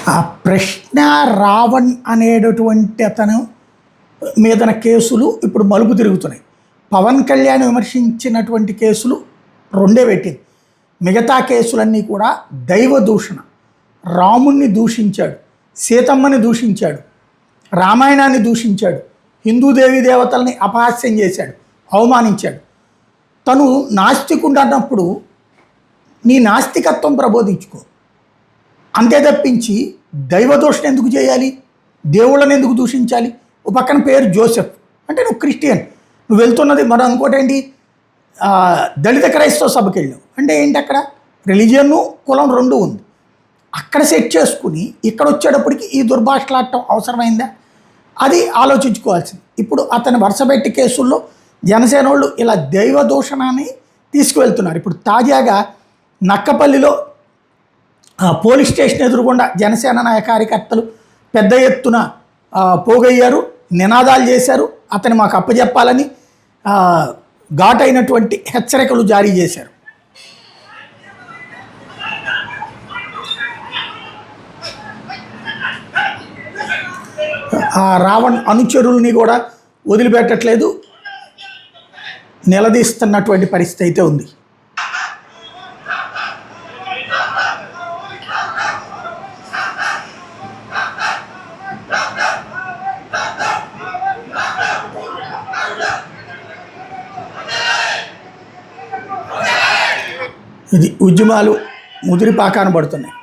ఆ ప్రశ్న రావణ్ అనేటటువంటి అతను మీదన కేసులు ఇప్పుడు మలుపు తిరుగుతున్నాయి. పవన్ కళ్యాణ్ విమర్శించినటువంటి కేసులు రెండే పెట్టింది. మిగతా కేసులన్నీ కూడా దైవ దూషణ, రాముణ్ణి దూషించాడు, సీతమ్మని దూషించాడు, రామాయణాన్ని దూషించాడు, హిందూ దేవీ దేవతల్ని అపహాస్యం చేశాడు, అవమానించాడు. తను నాస్తికుడు అన్నప్పుడు నీ నాస్తికత్వం ప్రబోధించుకో, అంతే తప్పించి దైవదూషణ ఎందుకు చేయాలి, దేవుళ్ళని ఎందుకు దూషించాలి? ఓ పక్కన పేరు జోసెఫ్ అంటే నువ్వు క్రిస్టియన్, నువ్వు వెళ్తున్నది మనం అనుకోటేంటి దళిత క్రైస్తవ సభకి వెళ్ళావు అంటే ఏంటి, అక్కడ రిలీజియన్ కులం రెండు ఉంది. అక్కడ సెట్ చేసుకుని ఇక్కడ వచ్చేటప్పటికి ఈ దుర్భాషలాడటం అవసరమైందా? అది ఆలోచించుకోవాల్సింది. ఇప్పుడు అతని వరుసపెట్టి కేసుల్లో జనసేన వాళ్ళు ఇలా దైవ దూషణని తీసుకువెళ్తున్నారు. ఇప్పుడు తాజాగా నక్కపల్లిలో పోలీస్ స్టేషన్ ఎదురుగుండా జనసేన నాయ కార్యకర్తలు పెద్ద ఎత్తున పోగయ్యారు, నినాదాలు చేశారు, అతను మాకు అప్పచెప్పాలని ఘాటైనటువంటి హెచ్చరికలు జారీ చేశారు. ఆ రావణ్ అనుచరుల్ని కూడా వదిలిపెట్టట్లేదు, నిలదీస్తున్నటువంటి పరిస్థితి అయితే ఉంది. ఇది ఉద్యమాలు ముదిరిపాకాన పడుతున్నాయి.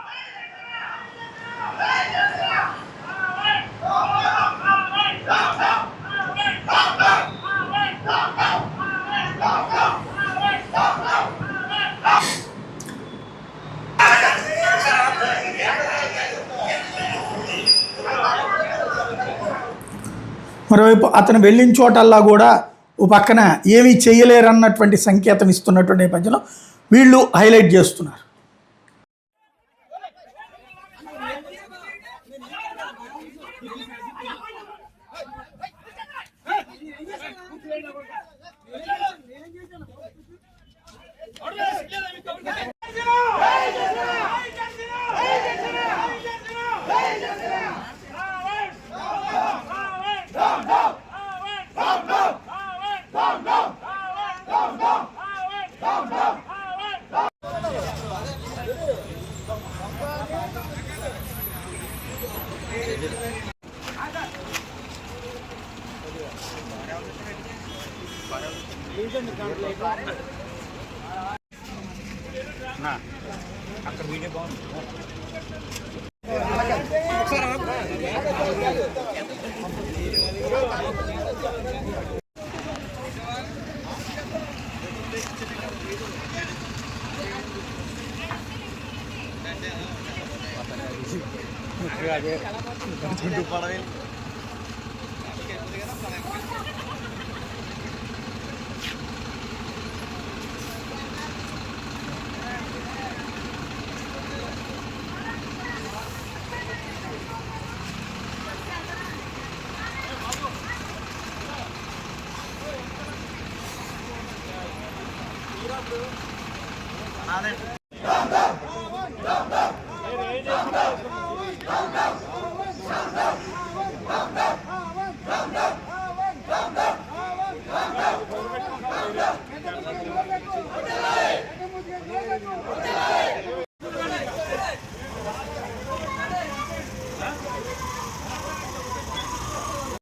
మరోవైపు అతను వెళ్ళిన చోటల్లా కూడా ఓ పక్కన ఏమీ చేయలేరన్నటువంటి సంకేతం ఇస్తున్నటువంటి నేపథ్యంలో వీళ్ళు హైలైట్ చేస్తున్నారు. అక్కడ వీడియో బాగుంది. పడవే